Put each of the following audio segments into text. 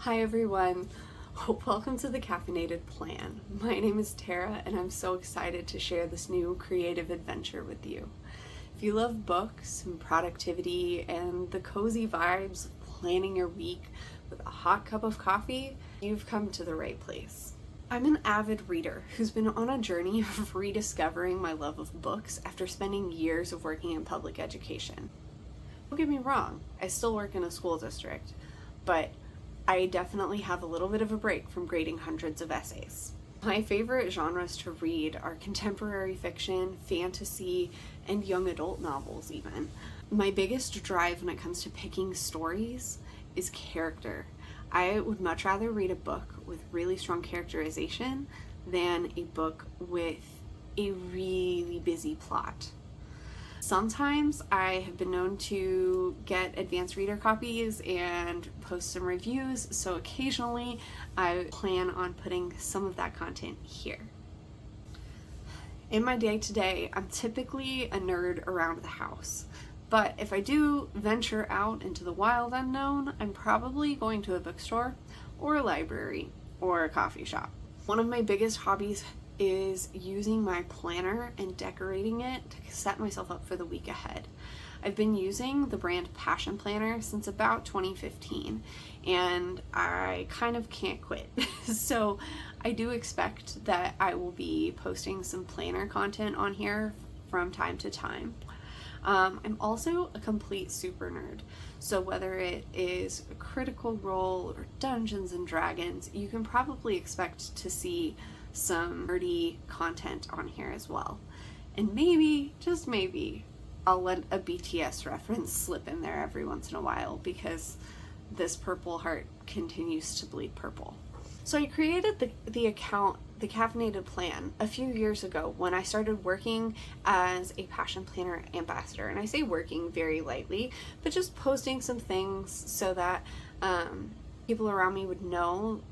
Hi everyone, welcome to the Caffeinated Plan. My name is Tara and I'm so excited to share this new creative adventure with you. If you love books and productivity and the cozy vibes of planning your week with a hot cup of coffee, you've come to the right place. I'm an avid reader who's been on a journey of rediscovering my love of books after spending years of working in public education. Don't get me wrong, I still work in a school district, but I definitely have a little bit of a break from grading hundreds of essays. My favorite genres to read are contemporary fiction, fantasy, and young adult novels even. My biggest drive when it comes to picking stories is character. I would much rather read a book with really strong characterization than a book with a really busy plot. Sometimes I have been known to get advanced reader copies and post some reviews, so occasionally I plan on putting some of that content here. In my day-to-day, I'm typically a nerd around the house, but if I do venture out into the wild unknown, I'm probably going to a bookstore or a library or a coffee shop. One of my biggest hobbies is using my planner and decorating it to set myself up for the week ahead. I've been using the brand Passion Planner since about 2015 and I kind of can't quit. So I do expect that I will be posting some planner content on here from time to time. I'm also a complete super nerd, so whether it is Critical Role or Dungeons and Dragons, you can probably expect to see some nerdy content on here as well. And maybe, just maybe, I'll let a BTS reference slip in there every once in a while because this purple heart continues to bleed purple. So I created the account, the Caffeinated Plan, a few years ago when I started working as a Passion Planner ambassador. And I say working very lightly, but just posting some things so that people around me would know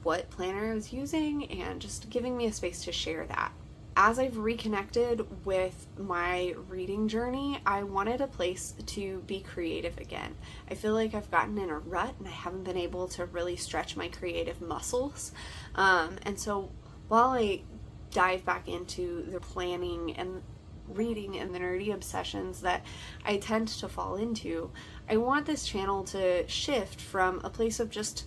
what planner I was using and just giving me a space to share that. As I've reconnected with my reading journey, I wanted a place to be creative again. I feel like I've gotten in a rut and I haven't been able to really stretch my creative muscles. And so while I dive back into the planning and reading and the nerdy obsessions that I tend to fall into, I want this channel to shift from a place of just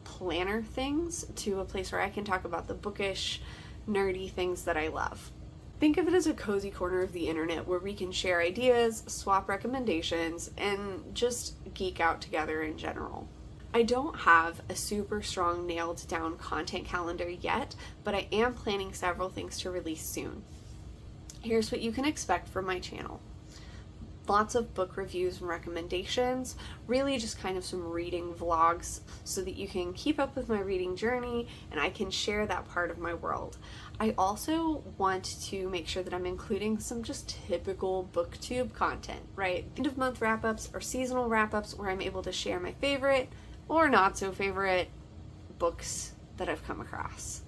planner things to a place where I can talk about the bookish, nerdy things that I love. Think of it as a cozy corner of the internet where we can share ideas, swap recommendations, and just geek out together in general. I don't have a super strong nailed down content calendar yet, but I am planning several things to release soon. Here's what you can expect from my channel. Lots of book reviews and recommendations, really just kind of some reading vlogs so that you can keep up with my reading journey and I can share that part of my world. I also want to make sure that I'm including some just typical booktube content, right? End of month wrap-ups or seasonal wrap-ups where I'm able to share my favorite or not so favorite books that I've come across.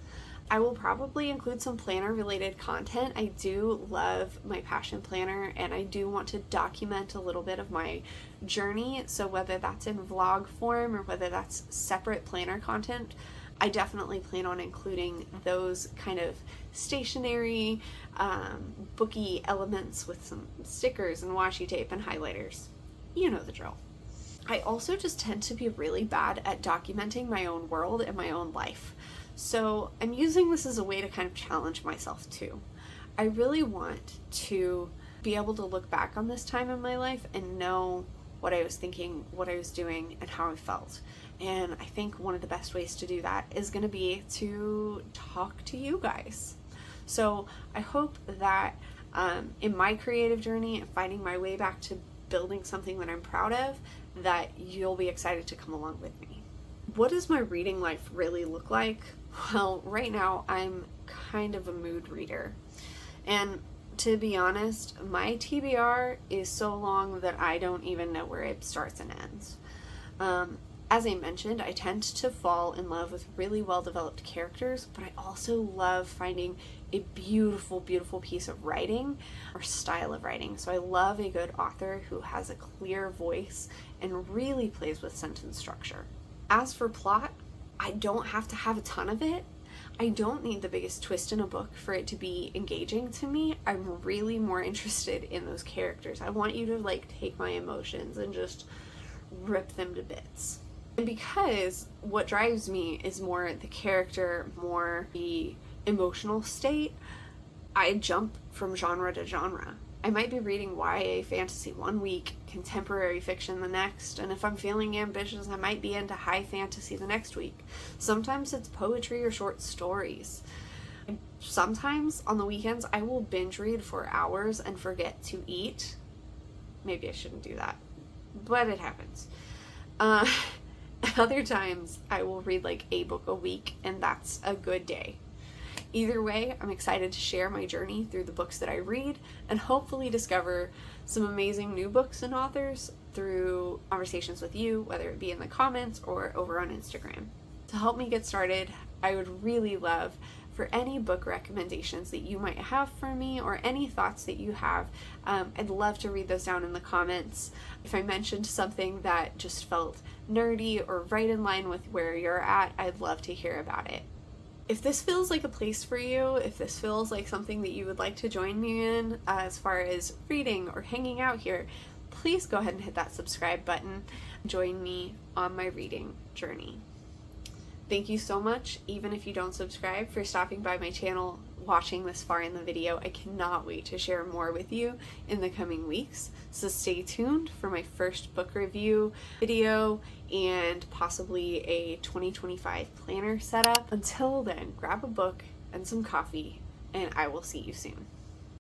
I will probably include some planner related content. I do love my Passion Planner and I do want to document a little bit of my journey. So whether that's in vlog form or whether that's separate planner content, I definitely plan on including those kind of stationary, booky elements with some stickers and washi tape and highlighters. You know the drill. I also just tend to be really bad at documenting my own world and my own life. So I'm using this as a way to kind of challenge myself too. I really want to be able to look back on this time in my life and know what I was thinking, what I was doing, and how I felt. And I think one of the best ways to do that is going to be to talk to you guys. So I hope that in my creative journey and finding my way back to building something that I'm proud of, that you'll be excited to come along with me. What does my reading life really look like? Well, right now I'm kind of a mood reader. And to be honest, my TBR is so long that I don't even know where it starts and ends. As I mentioned, I tend to fall in love with really well-developed characters, but I also love finding a beautiful, beautiful piece of writing or style of writing. So I love a good author who has a clear voice and really plays with sentence structure. As for plot, I don't have to have a ton of it. I don't need the biggest twist in a book for it to be engaging to me. I'm really more interested in those characters. I want you to like take my emotions and just rip them to bits. And because what drives me is more the character, more the emotional state, I jump from genre to genre. I might be reading YA fantasy one week, contemporary fiction the next, and if I'm feeling ambitious, I might be into high fantasy the next week. Sometimes it's poetry or short stories. Sometimes on the weekends, I will binge read for hours and forget to eat. Maybe I shouldn't do that, but it happens. Other times, I will read like a book a week, and that's a good day. Either way, I'm excited to share my journey through the books that I read and hopefully discover some amazing new books and authors through conversations with you, whether it be in the comments or over on Instagram. To help me get started, I would really love for any book recommendations that you might have for me or any thoughts that you have. I'd love to read those down in the comments. If I mentioned something that just felt nerdy or right in line with where you're at, I'd love to hear about it. If this feels like a place for you, if this feels like something that you would like to join me in as far as reading or hanging out here, please go ahead and hit that subscribe button. Join me on my reading journey. Thank you so much, even if you don't subscribe, for stopping by my channel, watching this far in the video. I cannot wait to share more with you in the coming weeks, so stay tuned for my first book review video and possibly a 2025 planner setup. Until then, grab a book and some coffee, and I will see you soon.